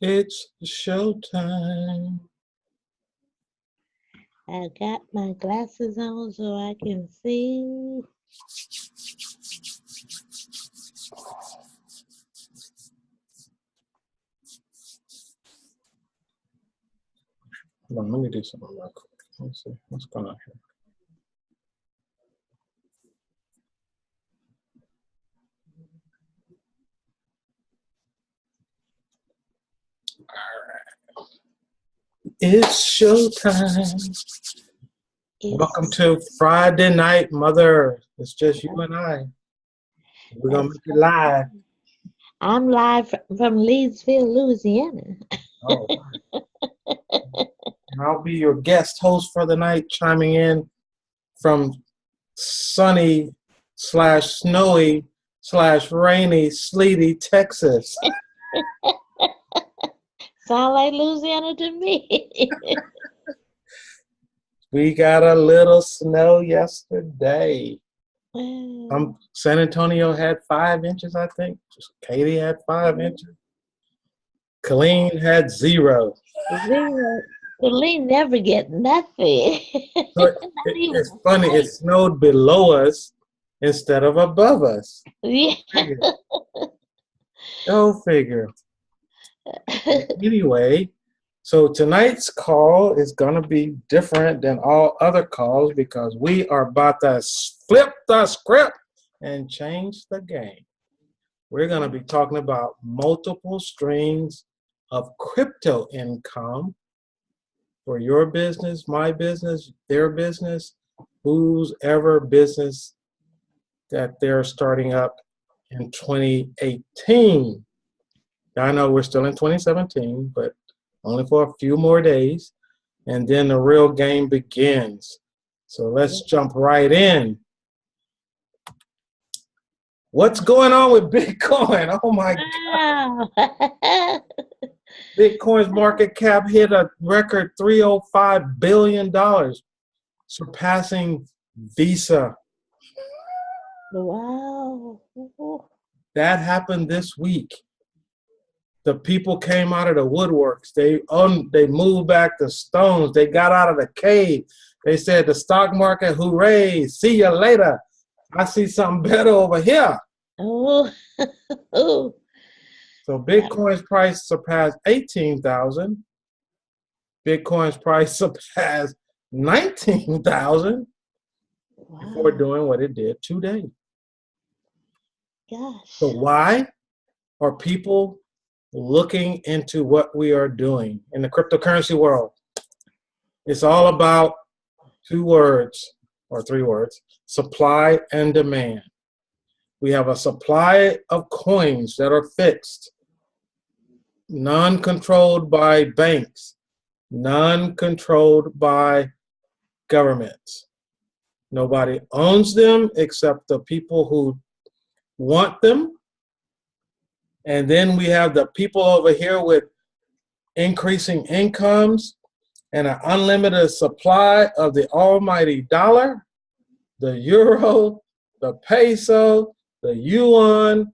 It's showtime. I got my glasses on so I can see. Hold on, let me do something real quick. Let's see what's going on here. All right. It's showtime. Welcome to Friday Night, Mother. It's just you and I. We're going to make it live. I'm live from Leesville, Louisiana. Oh, I'll be your guest host for the night, chiming in from sunny / snowy / rainy, sleety Texas. Sound like Louisiana to me. We got a little snow yesterday. San Antonio had 5 inches, I think. Katy had 5 inches. Colleen had 0. Colleen never get nothing. It's funny. It snowed below us instead of above us. Yeah. Go figure. Anyway, so tonight's call is going to be different than all other calls because we are about to flip the script and change the game. We're going to be talking about multiple streams of crypto income for your business, my business, their business, whose ever business that they're starting up in 2018. I know we're still in 2017, but only for a few more days, and then the real game begins. So let's jump right in. What's going on with Bitcoin? Oh my God. Bitcoin's market cap hit a record $305 billion, surpassing Visa. Wow. That happened this week. The people came out of the woodworks. They moved back the stones. They got out of the cave. They said, the stock market, hooray, see you later. I see something better over here. Oh. So Bitcoin's price surpassed 18,000. Bitcoin's price surpassed 19,000 before doing what it did today. Gosh. So why are people looking into what we are doing in the cryptocurrency world? It's all about 2 words or 3 words, supply and demand. We have a supply of coins that are fixed, non-controlled by banks, non-controlled by governments. Nobody owns them except the people who want them. And then we have the people over here with increasing incomes and an unlimited supply of the almighty dollar, the euro, the peso, the yuan,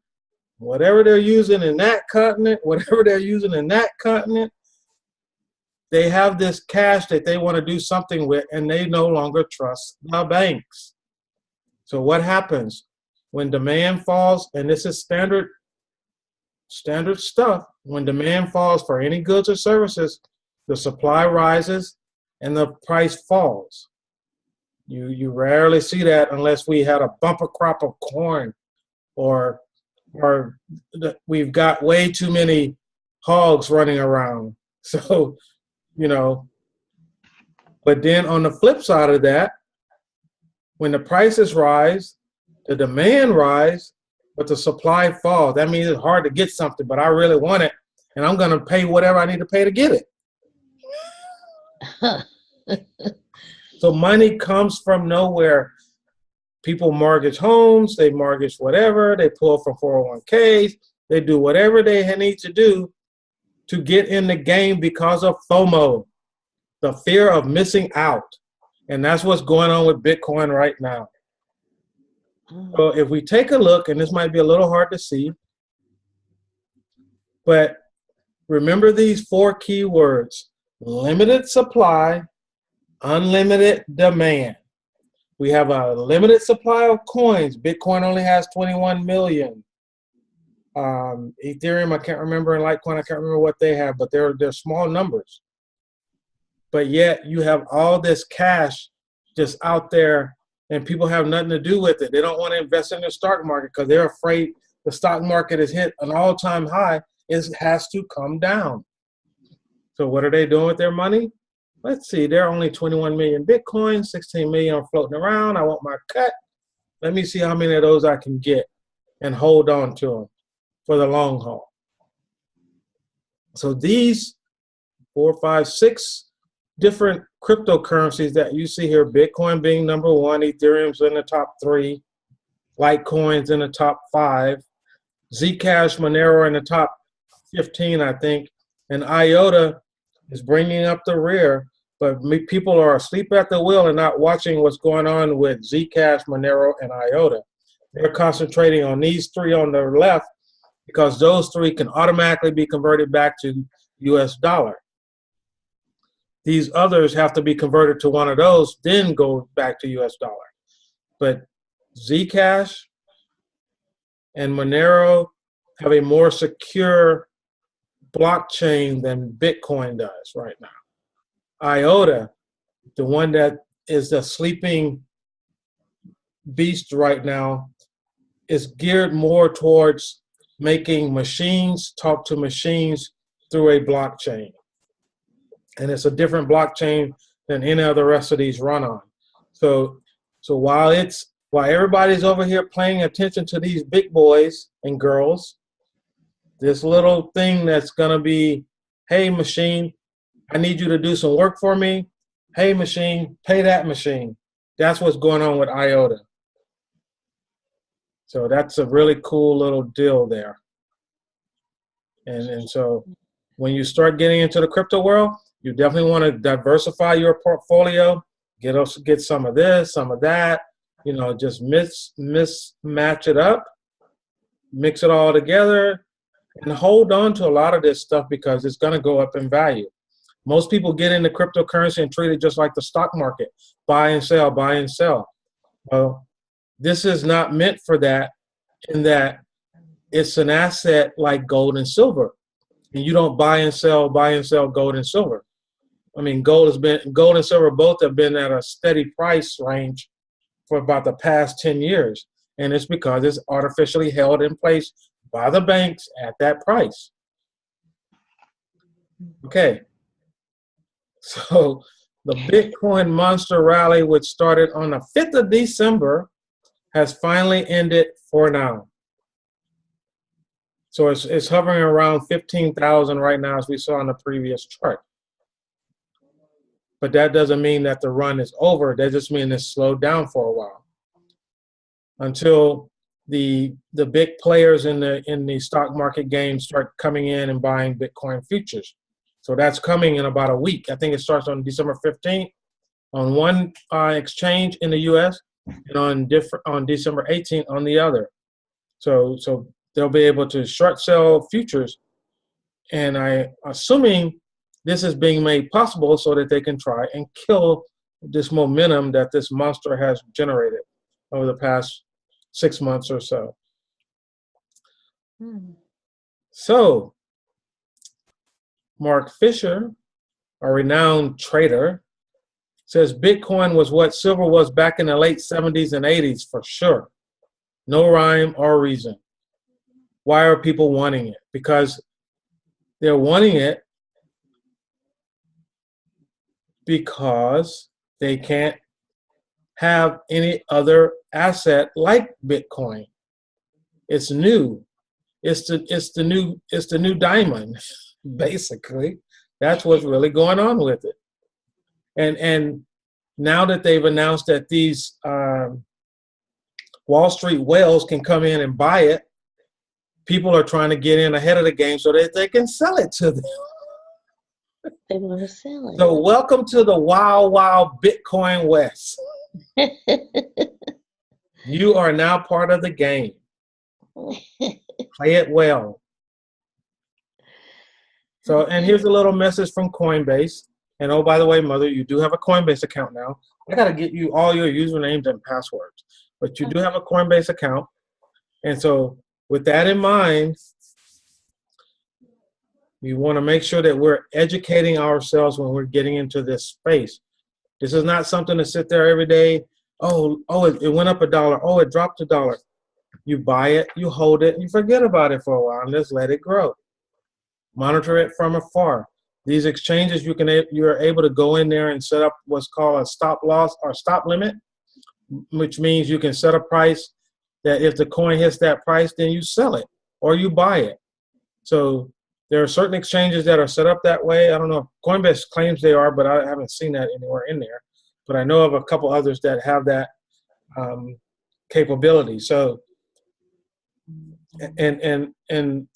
whatever they're using in that continent, whatever they're using in that continent, they have this cash that they want to do something with, and they no longer trust the banks. So what happens when demand falls? And this is standard stuff. When demand falls for any goods or services, the supply rises and the price falls. You rarely see that unless we had a bumper crop of corn, or we've got way too many hogs running around. So, but then on the flip side of that, when the prices rise, the demand rise, but the supply falls. That means it's hard to get something, but I really want it, and I'm going to pay whatever I need to pay to get it. So money comes from nowhere. People mortgage homes, they mortgage whatever, they pull from 401ks, they do whatever they need to do to get in the game because of FOMO, the fear of missing out. And that's what's going on with Bitcoin right now. So if we take a look, and this might be a little hard to see, but remember these 4 key words: limited supply, unlimited demand. We have a limited supply of coins. Bitcoin only has 21 million. Ethereum, I can't remember, and Litecoin, I can't remember what they have, but they're small numbers. But yet you have all this cash just out there, and people have nothing to do with it. They don't want to invest in the stock market because they're afraid the stock market has hit an all-time high. It has to come down. So what are they doing with their money? Let's see, there are only 21 million Bitcoin, 16 million are floating around. I want my cut. Let me see how many of those I can get and hold on to them for the long haul. So these 4, 5, 6 different cryptocurrencies that you see here, Bitcoin being number 1, Ethereum's in the top 3, Litecoin's in the top 5, Zcash, Monero in the top 15, I think, and IOTA is bringing up the rear, but people are asleep at the wheel and not watching what's going on with Zcash, Monero, and IOTA. They're concentrating on these 3 on the left because those 3 can automatically be converted back to US dollar. These others have to be converted to one of those, then go back to US dollar. But Zcash and Monero have a more secure blockchain than Bitcoin does right now. IOTA, the one that is the sleeping beast right now, is geared more towards making machines talk to machines through a blockchain. And it's a different blockchain than any of the rest of these run on. So while everybody's over here paying attention to these big boys and girls, this little thing that's going to be, hey, machine, I need you to do some work for me. Hey, machine, pay that machine. That's what's going on with IOTA. So that's a really cool little deal there. And so when you start getting into the crypto world, you definitely want to diversify your portfolio. Get some of this, some of that. Just mismatch it up, mix it all together, and hold on to a lot of this stuff because it's going to go up in value. Most people get into cryptocurrency and treat it just like the stock market. Buy and sell, buy and sell. Well, this is not meant for that, in that it's an asset like gold and silver. And you don't buy and sell gold and silver. I mean, gold and silver both have been at a steady price range for about the past 10 years. And it's because it's artificially held in place by the banks at that price. Okay. So the Bitcoin monster rally, which started on the 5th of December, has finally ended for now. So it's hovering around 15,000 right now, as we saw on the previous chart. But that doesn't mean that the run is over. That just means it's slowed down for a while until the big players in the stock market game start coming in and buying Bitcoin futures. So that's coming in about a week. I think it starts on December 15th on one exchange in the U.S. and on December 18th on the other. So they'll be able to short sell futures, and I'm assuming this is being made possible so that they can try and kill this momentum that this monster has generated over the past 6 months or so. So, Mark Fisher, a renowned trader, says Bitcoin was what silver was back in the late 70s and 80s for sure. No rhyme or reason. Why are people wanting it? Because they're wanting it because they can't have any other asset like Bitcoin. It's new. It's the new diamond, basically. That's what's really going on with it. And now that they've announced that these Wall Street whales can come in and buy it, people are trying to get in ahead of the game so that they can sell it to them. They want to sell it. So welcome to the Wild Wild Bitcoin West. You are now part of the game. Play it well. So, and here's a little message from Coinbase. And oh, by the way, Mother, you do have a Coinbase account now. I got to get you all your usernames and passwords. But you do have a Coinbase account. And so with that in mind, we want to make sure that we're educating ourselves when we're getting into this space. This is not something to sit there every day. Oh, it went up $1. Oh, it dropped $1. You buy it, you hold it, and you forget about it for a while and just let it grow. Monitor it from afar. These exchanges, you're able to go in there and set up what's called a stop loss or stop limit, which means you can set a price that if the coin hits that price, then you sell it or you buy it. So there are certain exchanges that are set up that way. I don't know if Coinbase claims they are, but I haven't seen that anywhere in there. But I know of a couple others that have that capability. So, and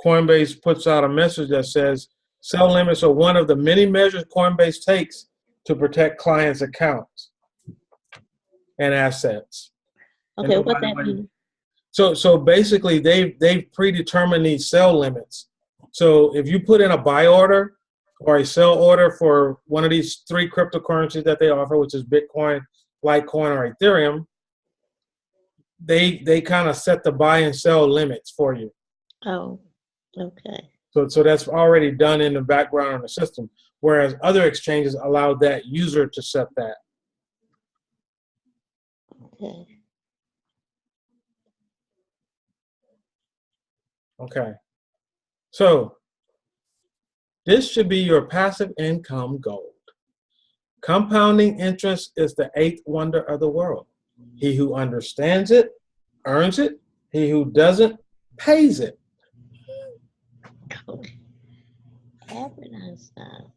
Coinbase puts out a message that says sell limits are one of the many measures Coinbase takes to protect clients' accounts and assets. Okay, what that mean? So basically, they've predetermined these sell limits. So if you put in a buy order or a sell order for one of these 3 cryptocurrencies that they offer, which is Bitcoin, Litecoin, or Ethereum, they kind of set the buy and sell limits for you. Oh, okay. So that's already done in the background on the system, whereas other exchanges allow that user to set that. Okay. Okay. So this should be your passive income gold. Compounding interest is the 8th wonder of the world. He who understands it, earns it. He who doesn't, pays it. Okay. Advertise style.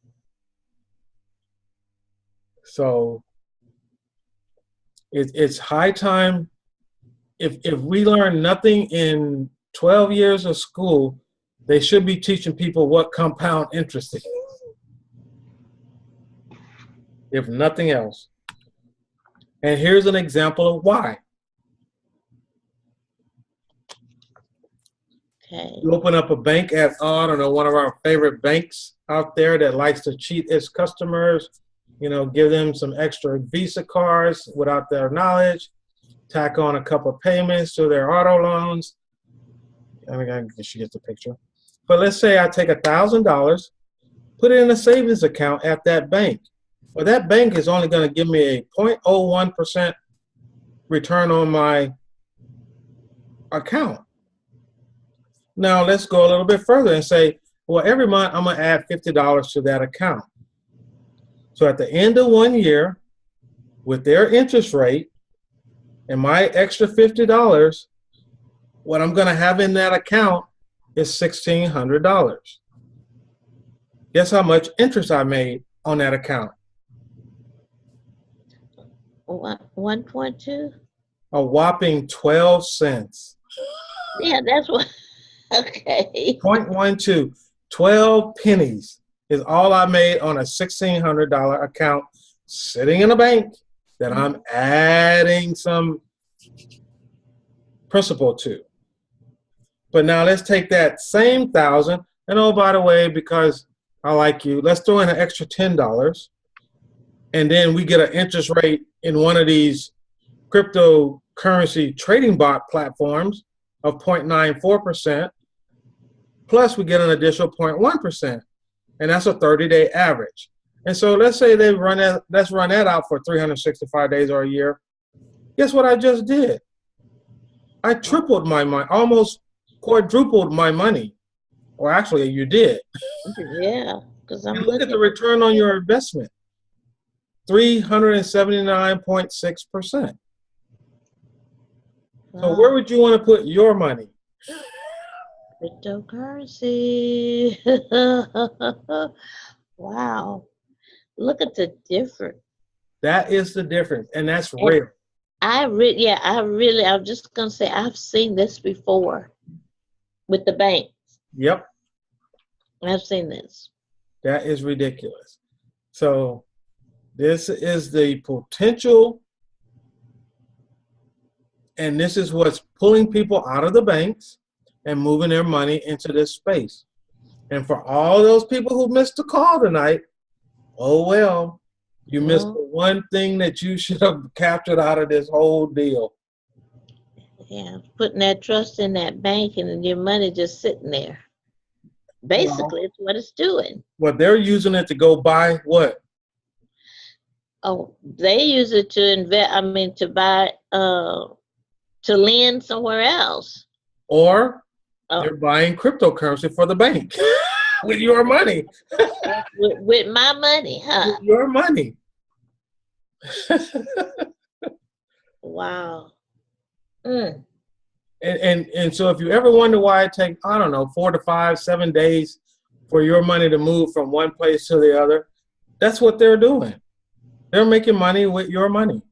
So it's high time. If we learn nothing in 12 years of school, they should be teaching people what compound interest is, if nothing else. And here's an example of why. Okay. You open up a bank at, I don't know, one of our favorite banks out there that likes to cheat its customers, give them some extra Visa cards without their knowledge, tack on a couple of payments to their auto loans. I guess you get the picture. But let's say I take $1,000, put it in a savings account at that bank. Well, that bank is only going to give me a 0.01% return on my account. Now, let's go a little bit further and say, well, every month I'm going to add $50 to that account. So at the end of 1 year, with their interest rate and my extra $50, what I'm going to have in that account is $1,600. Guess how much interest I made on that account? 1.2? A whopping 12 cents. Yeah, that's what. Okay. 0.12, 12 pennies is all I made on a $1,600 account sitting in a bank that I'm adding some principal to. But now let's take that same 1,000, And oh, by the way, because I like you, let's throw in an extra $10. And then we get an interest rate in one of these cryptocurrency trading bot platforms of 0.94%. Plus, we get an additional 0.1%. And that's a 30-day average. And so let's say let's run that out for 365 days or a year. Guess what I just did? I tripled my money, almost quadrupled my money. Or actually, you did. Yeah, because I'm And look at the looking. return on your investment, 379.6%. So where Wow, would you want to put your money? cryptocurrency. Wow, look at the difference. That is the difference, and that's And real. I was just gonna say I've seen this before with the bank. Yep, I've seen this. that is ridiculous. So this is the potential, and this is what's pulling people out of the banks and moving their money into this space. And for all those people who missed the call tonight, oh well, you missed Well, the one thing that you should have captured out of this whole deal. yeah, putting that trust in that bank and then your money just sitting there. Well, Basically, it's what it's doing. what they're using it to go buy what? Oh, they use it to invest. I mean, to buy, to lend somewhere else. Or they're Oh, buying cryptocurrency for the bank with your money. with my money, huh? With your money. Wow. Mm. And so if you ever wonder why it takes, I don't know, 4 to 5, 7 days for your money to move from one place to the other, that's what they're doing. They're making money with your money.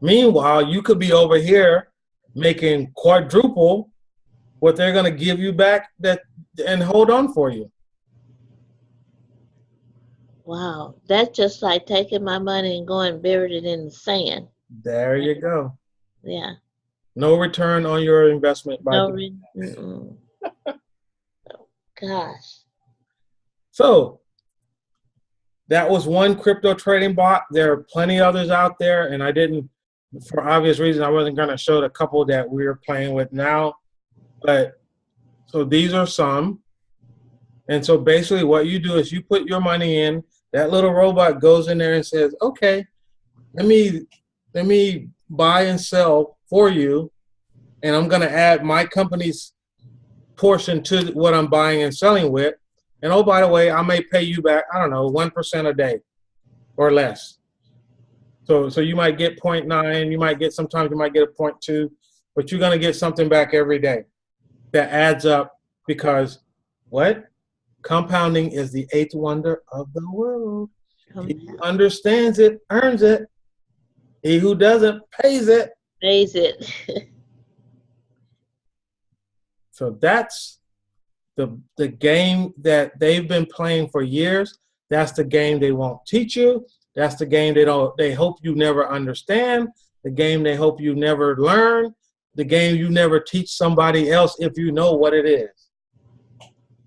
Meanwhile, you could be over here making quadruple what they're going to give you back that and hold on for you. Wow. That's just like taking my money and going and buried it in the sand. There you go. Yeah. No return on your investment by No, doing. mm-mm. Gosh. So that was one crypto trading bot. There are plenty others out there, and I didn't, for obvious reasons, I wasn't going to show the couple that we're playing with now. But so these are some. And so basically what you do is you put your money in, that little robot goes in there and says, okay, let me buy and sell for you, and I'm going to add my company's portion to what I'm buying and selling with. And oh, by the way, I may pay you back, I don't know, 1% a day or less. So you might get 0.9, you might get, sometimes you might get a 0.2, but you're going to get something back every day that adds up because what? Compounding is the eighth wonder of the world. He who understands it earns it. He who doesn't pays it. Raise it. So that's the game that they've been playing for years. That's the game they won't teach you. That's the game they hope you never understand. The game they hope you never learn. The game you never teach somebody else if you know what it is.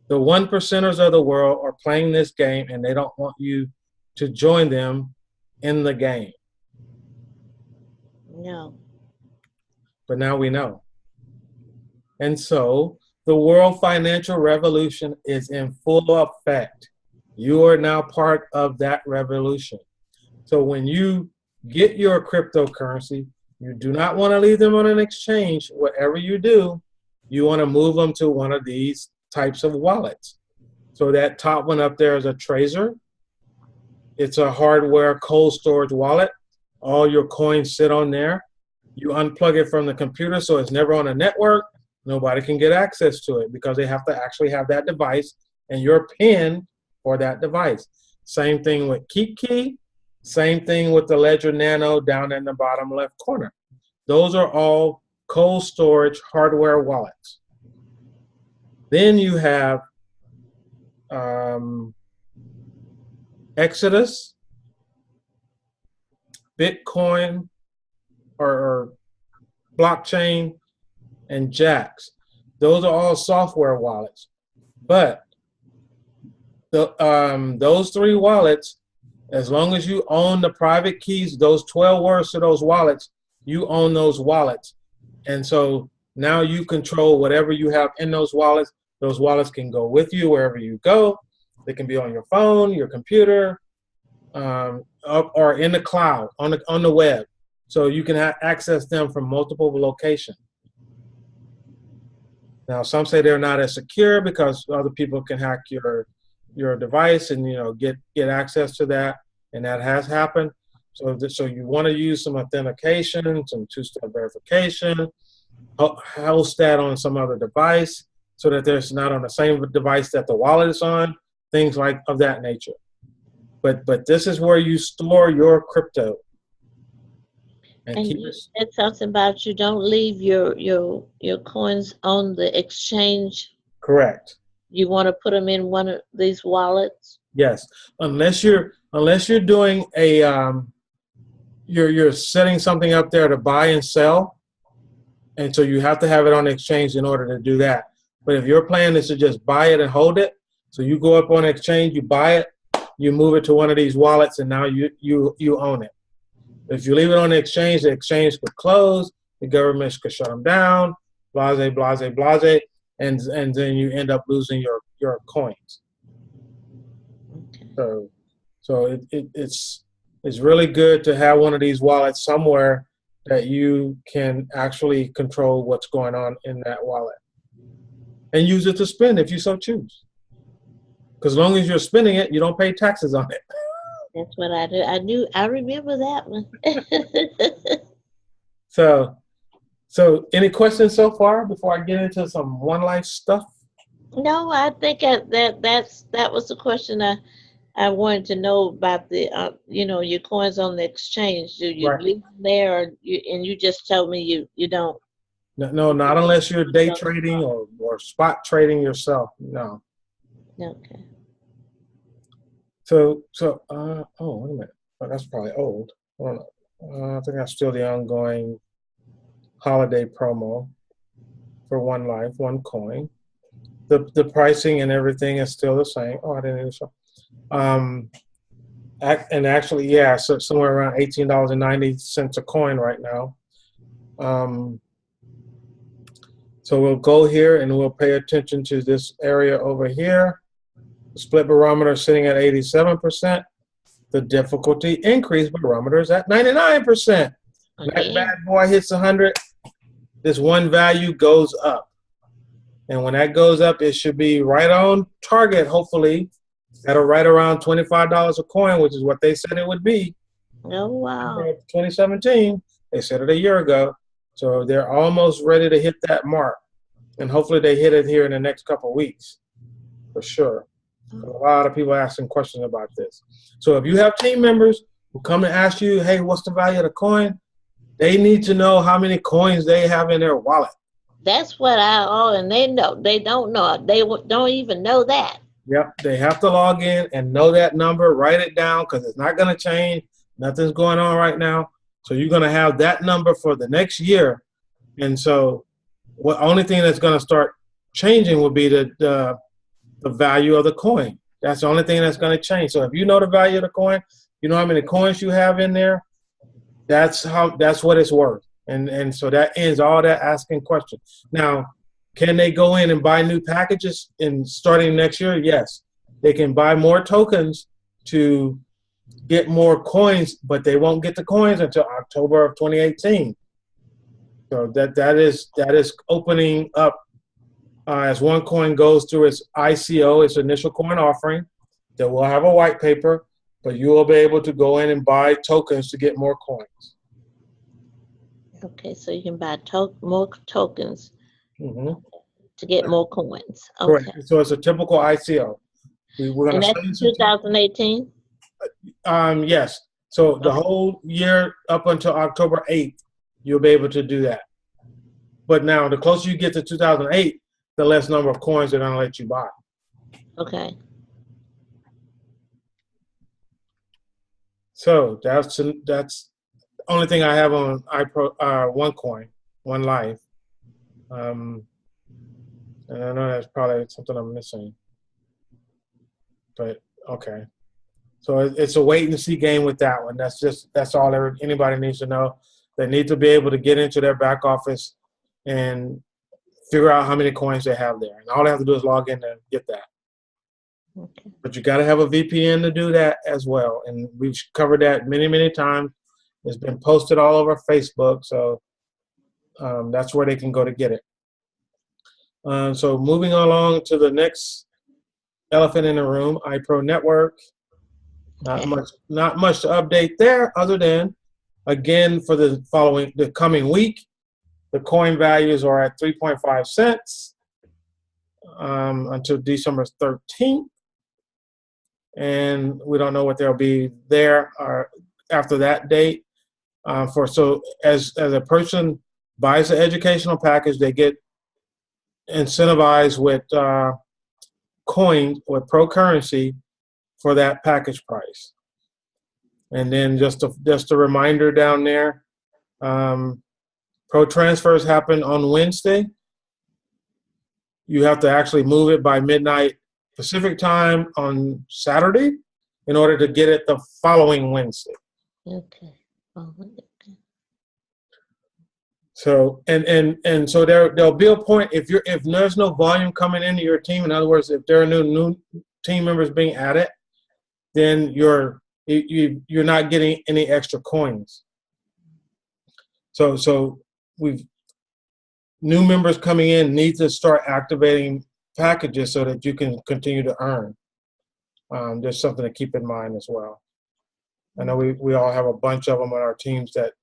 The 1%ers of the world are playing this game, and they don't want you to join them in the game. No. But now we know. And so the world financial revolution is in full effect. You are now part of that revolution. So when you get your cryptocurrency, you do not want to leave them on an exchange. Whatever you do, you want to move them to one of these types of wallets. So that top one up there is a Tracer. It's a hardware cold storage wallet. All your coins sit on there. You unplug it from the computer so it's never on a network. Nobody can get access to it because they have to actually have that device and your PIN for that device. Same thing with KeepKey. Same thing with the Ledger Nano down in the bottom left corner. Those are all cold storage hardware wallets. Then you have Exodus, Bitcoin or blockchain, and Jax. Those are all software wallets. But those 3 wallets, as long as you own the private keys, those 12 words to those wallets, you own those wallets. And so now you control whatever you have in those wallets. Those wallets can go with you wherever you go. They can be on your phone, your computer, or in the cloud, on the web. So you can access them from multiple locations. Now, some say they're not as secure because other people can hack your device and get access to that, and that has happened. So you want to use some authentication, some two-step verification, host that on some other device so that there's not on the same device that the wallet is on, things like of that nature. But this is where you store your crypto. And you said something about you don't leave your coins on the exchange. Correct. You want to put them in one of these wallets? Yes, unless you're doing a you're setting something up there to buy and sell, and so you have to have it on the exchange in order to do that. But if your plan is to just buy it and hold it, so you go up on the exchange, you buy it, you move it to one of these wallets, and now you own it. If you leave it on the exchange could close, the government could shut them down, blase, blase, blase, and then you end up losing your coins. So it's really good to have one of these wallets somewhere that you can actually control what's going on in that wallet and use it to spend if you so choose. Because as long as you're spending it, you don't pay taxes on it. That's what I do. I remember that one. So any questions so far before I get into some One Life stuff? No, I think that was the question I wanted to know about the your coins on the exchange. Do you leave them there, and you just told me you don't? No, not unless you're day trading or spot trading yourself. No. Okay. So wait a minute. Oh, that's probably old. I think that's still the ongoing holiday promo for One Life, one coin. The pricing and everything is still the same. Oh, I didn't even show. And actually, yeah, so somewhere around $18.90 a coin right now. So we'll go here and we'll pay attention to this area over here. The split barometer is sitting at 87%. The difficulty increase barometer is at 99%. When that bad boy hits 100, this one value goes up. And when that goes up, it should be right on target, hopefully, at right around $25 a coin, which is what they said it would be. Oh, wow. 2017, they said it a year ago. So they're almost ready to hit that mark. And hopefully they hit it here in the next couple of weeks, for sure. A lot of people asking questions about this. So if you have team members who come and ask you, hey, what's the value of the coin? They need to know how many coins they have in their wallet. That's what and they know. They don't know. They don't even know that. Yep, they have to log in and know that number, write it down because it's not going to change. Nothing's going on right now. So you're going to have that number for the next year. And so the only thing that's going to start changing will be the value of the coin. That's the only thing that's going to change. So if you know the value of the coin, you know how many coins you have in there, that's what it's worth. And so that ends all that asking questions. Now, can they go in and buy new packages starting next year? Yes. They can buy more tokens to get more coins, but they won't get the coins until October of 2018. So that is opening up as OneCoin goes through its ICO, its initial coin offering. That will have a white paper, but you will be able to go in and buy tokens to get more coins. Okay, so you can buy more tokens to get more coins. Okay. Correct. So it's a typical ICO. We're going to that's 2018? Yes. So the whole year up until October 8th, you'll be able to do that. But now, the closer you get to 2008, the less number of coins they're going to let you buy. Okay. So that's the only thing I have on OneCoin, One Life. And I know that's probably something I'm missing. But okay. So it's a wait and see game with that one. That's all anybody needs to know. They need to be able to get into their back office and figure out how many coins they have there. And all they have to do is log in and get that. Okay. But you got to have a VPN to do that as well. And we've covered that many, many times. It's been posted all over Facebook. So that's where they can go to get it. So moving along to the next elephant in the room, iPro Network. Not much to update there, other than, again, for the coming week, the coin values are at 3.5 cents until December 13th, and we don't know what they'll be there or after that date. So as a person buys the educational package, they get incentivized with coins with pro currency for that package price. And then just a reminder down there, pro transfers happen on Wednesday. You have to actually move it by midnight Pacific time on Saturday in order to get it the following Wednesday. Okay. Oh, okay. So and so there'll be a point if there's no volume coming into your team. In other words, if there are new team members being added, then you're not getting any extra coins. So new members coming in need to start activating packages so that you can continue to earn. There's something to keep in mind as well. I know we all have a bunch of them on our teams that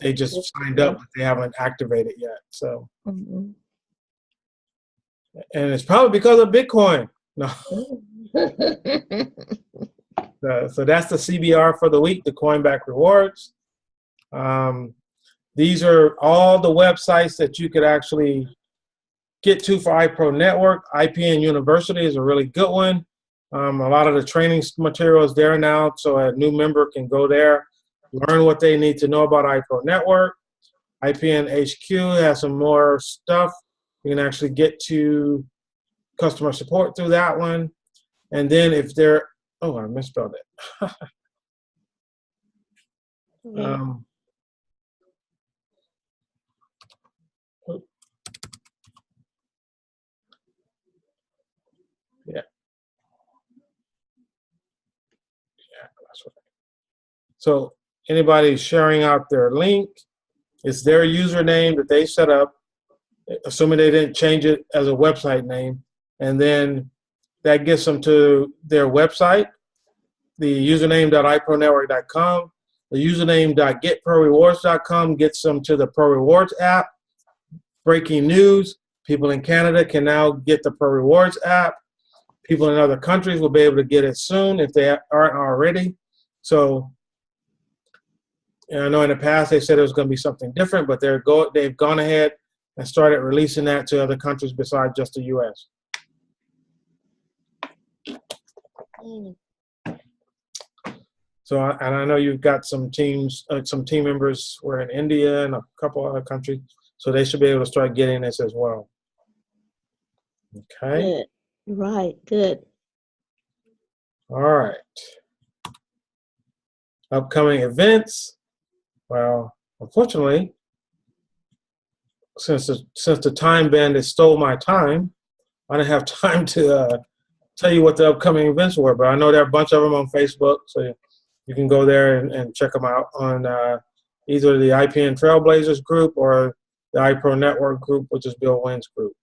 they just signed up, but they haven't activated yet. So, and it's probably because of Bitcoin. No. So that's the CBR for the week, the Coinback Rewards. These are all the websites that you could actually get to for iPro Network. IPN University is a really good one. A lot of the training material is there now, so a new member can go there, learn what they need to know about iPro Network. IPN HQ has some more stuff. You can actually get to customer support through that one. And then if they're, I misspelled it. Yeah. That's right. So anybody sharing out their link, it's their username that they set up, assuming they didn't change it as a website name, and then that gets them to their website, the username.ipronetwork.com. The username.getprorewards.com gets them to the Pro Rewards app. Breaking news, people in Canada can now get the Pro Rewards app. People in other countries will be able to get it soon if they aren't already. So, I know in the past they said it was going to be something different, but they've gone ahead and started releasing that to other countries besides just the U.S. So, and I know you've got some team members who are in India and a couple other countries, so they should be able to start getting this as well. Okay. Good. Right. Good. All right. Upcoming events. Well, unfortunately, since the time bandit stole my time, I didn't have time to tell you what the upcoming events were. But I know there are a bunch of them on Facebook, so you can go there and check them out on either the IPN Trailblazers group or the iPro Network group, which is Bill Wynn's group.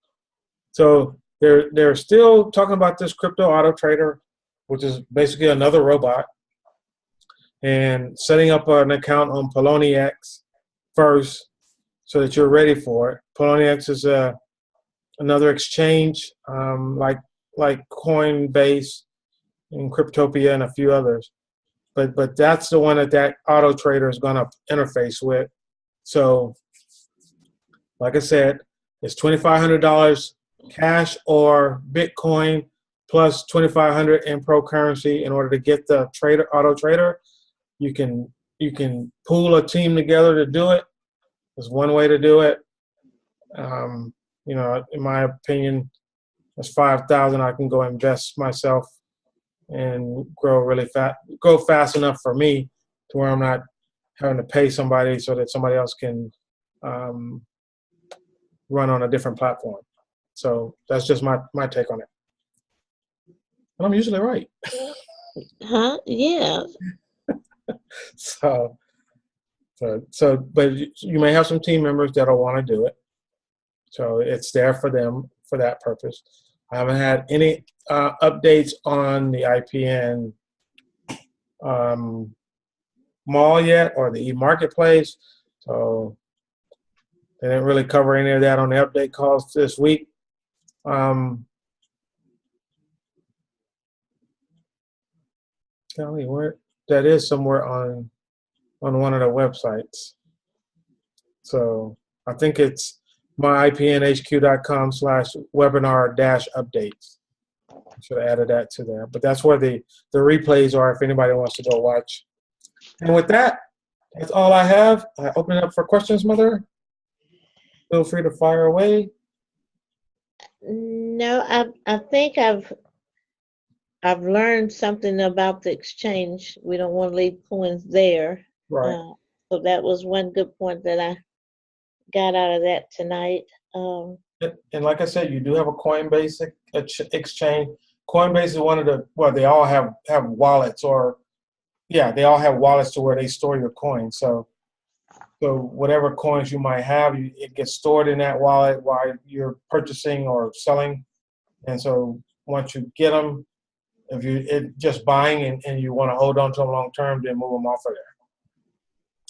So they're still talking about this crypto auto trader, which is basically another robot, and setting up an account on Poloniex first so that you're ready for it. Poloniex is another exchange like Coinbase and Cryptopia and a few others. But that's the one that auto trader is going to interface with. So, like I said, it's $2,500 cash or Bitcoin plus $2,500 in pro currency in order to get the auto trader. You can pool a team together to do it. There's one way to do it. you know, in my opinion, that's 5,000. I can go invest myself and grow fast enough for me to where I'm not having to pay somebody so that somebody else can um, run on a different platform. So that's just my take on it. And I'm usually right. Huh? Yeah. So, but you may have some team members that'll want to do it. So it's there for them for that purpose. I haven't had any updates on the IPN mall yet or the e-marketplace. So they didn't really cover any of that on the update calls this week. Tell me where that is, somewhere on one of the websites. So I think it's myipnhq.com/webinar-updates. I should have added that to there. But that's where the replays are if anybody wants to go watch. And with that, that's all I have. I open it up for questions, Mother. Feel free to fire away. No, I think I've learned something about the exchange. We don't want to leave coins there. Right. So that was one good point that I got out of that tonight. And like I said, you do have a Coinbase exchange. Coinbase is one of the, well, they all have wallets, or yeah, they all have wallets to where they store your coins. So whatever coins you might have, it gets stored in that wallet while you're purchasing or selling. And so once you get them, if you're just buying and you want to hold on to them long term, then move them off of there.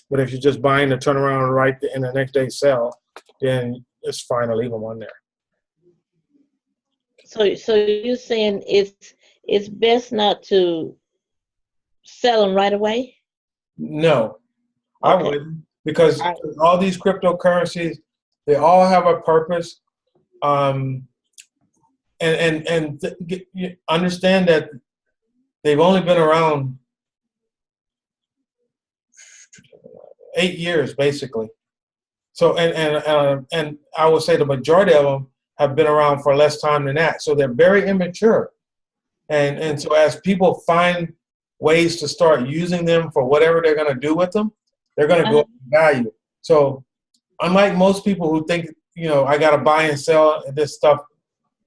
But if you're just buying to turn around and right in the next day sell, then it's fine to leave them on there. So you're saying it's best not to sell them right away? No, Okay. I wouldn't, because all these cryptocurrencies, they all have a purpose. You understand that they've only been around 8 years, basically. So, and I would say the majority of them have been around for less time than that. So they're very immature. And so as people find ways to start using them for whatever they're going to do with them, they're going to go up in value. So unlike most people who think, you know, I got to buy and sell this stuff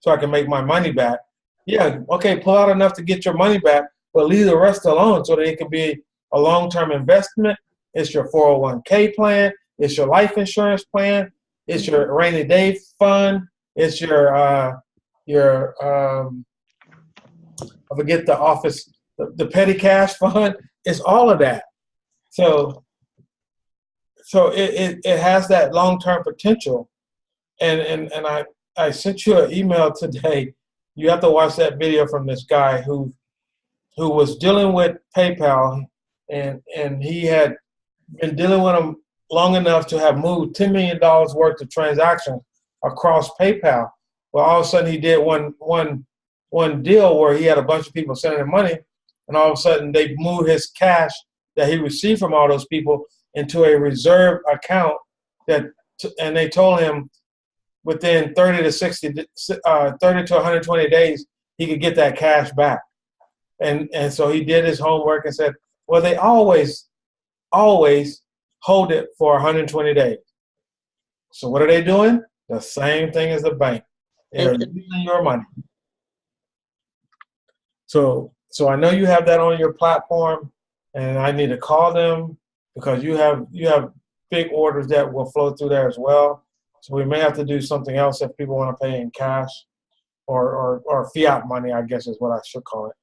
so I can make my money back. Yeah, okay, pull out enough to get your money back, but leave the rest alone so that it can be a long-term investment. It's your 401k plan. It's your life insurance plan. It's your rainy day fund. It's your I forget the office, the petty cash fund. It's all of that. So it has that long-term potential. And I sent you an email today. You have to watch that video from this guy who was dealing with PayPal, and he had been dealing with them long enough to have moved $10 million worth of transactions across PayPal. Well, all of a sudden he did one deal where he had a bunch of people sending him money, and all of a sudden they moved his cash that he received from all those people into a reserve account and they told him within 30 to 120 days he could get that cash back. And so he did his homework and said, well, they always hold it for 120 days. So what are they doing? The same thing as the bank. They're using your money. So I know you have that on your platform, and I need to call them because you have big orders that will flow through there as well. So we may have to do something else if people want to pay in cash or fiat money, I guess is what I should call it.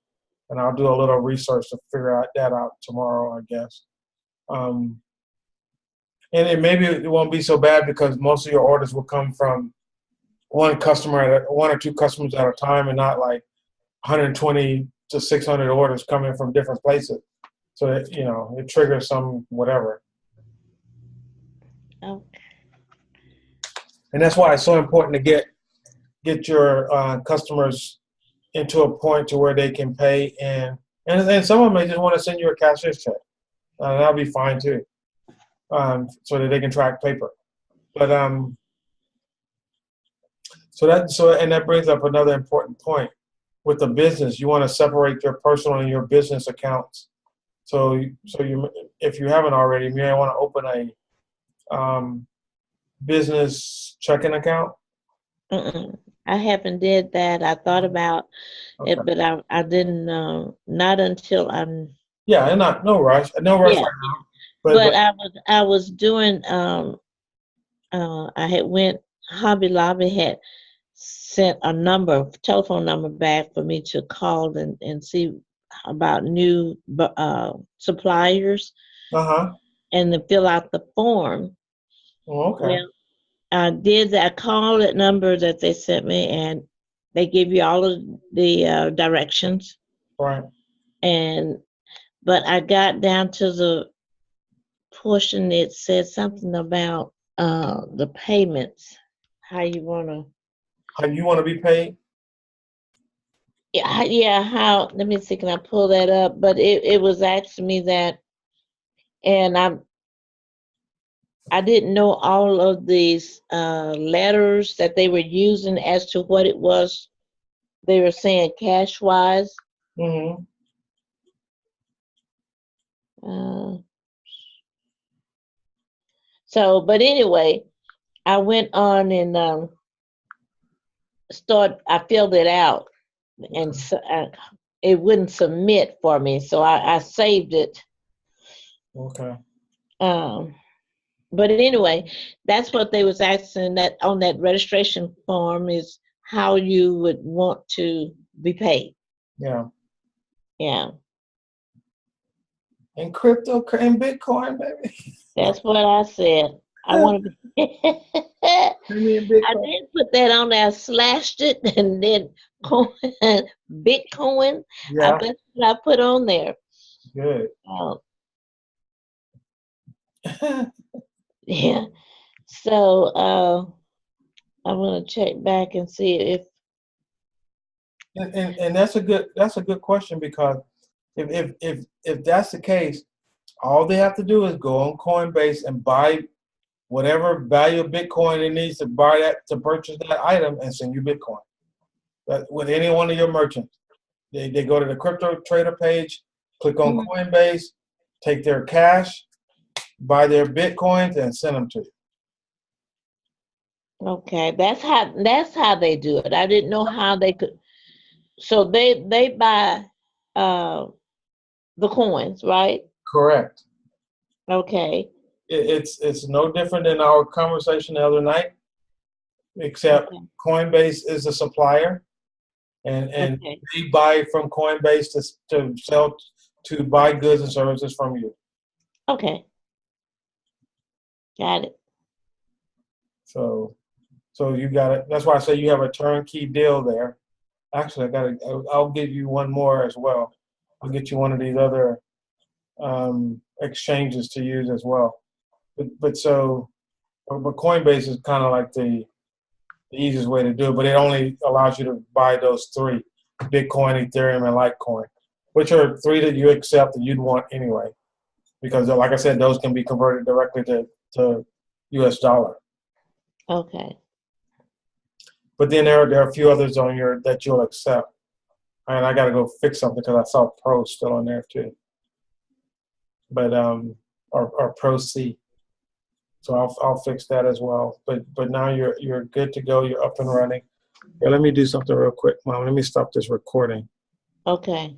And I'll do a little research to figure that out tomorrow, I guess. And maybe it won't be so bad because most of your orders will come from one or two customers at a time, and not like 120 to 600 orders coming from different places. So it triggers some whatever. Okay. And that's why it's so important to get your customers into a point to where they can pay, and some of them may just want to send you a cashier's check. That'll be fine too, so that they can track paper. But And that brings up another important point. With the business, you want to separate your personal and your business accounts. So if you haven't already, you may want to open a business checking account. I haven't did that. I thought about it, but I didn't. Not until I'm. Yeah, and no rush Yeah, right now. but I was doing. I had went. Hobby Lobby had sent a telephone number back for me to call and see about new suppliers and to fill out the form. Oh, okay. Well, I did that. I called that number that they sent me, and they give you all of the directions. Right. But I got down to the portion that said something about the payments. How you want to be paid? Yeah. How? Let me see. Can I pull that up? But it was asking me that, and I didn't know all of these letters that they were using as to what it was they were saying cash wise. Mm-hmm. But anyway, I went on and I filled it out, and it wouldn't submit for me, so I saved it. Okay. But anyway, that's what they was asking that on that registration form is how you would want to be paid. Yeah. Yeah. And crypto and Bitcoin, baby. That's what I said. I want to be. I didn't put that on there. I slashed it and then Bitcoin. Yeah. That's what I put on there. Good. Yeah. So I'm gonna check back and see if. And that's a good question, because if that's the case, all they have to do is go on Coinbase and buy whatever value of Bitcoin it needs to buy that to purchase that item and send you Bitcoin. With any one of your merchants, they go to the crypto trader page, click on Coinbase, take their cash, buy their Bitcoins, and send them to you. Okay, that's how they do it. I didn't know how they could. So they buy the coins, right? Correct. Okay. It's no different than our conversation the other night, except Coinbase is a supplier, and they buy from Coinbase to buy goods and services from you. Okay. Got it. So you got it. That's why I say you have a turnkey deal there. Actually, I'll give you one more as well. I'll get you one of these other exchanges to use as well. But Coinbase is kind of like the easiest way to do it, but it only allows you to buy those three: Bitcoin, Ethereum, and Litecoin, which are three that you accept that you'd want anyway, because like I said, those can be converted directly to US dollar. Okay. But then there are a few others on that you'll accept. And I got to go fix something because I saw Pro still on there too. But or Pro C. So I'll fix that as well. But now you're good to go. You're up and running. Yeah, let me do something real quick, Mom. Let me stop this recording. Okay.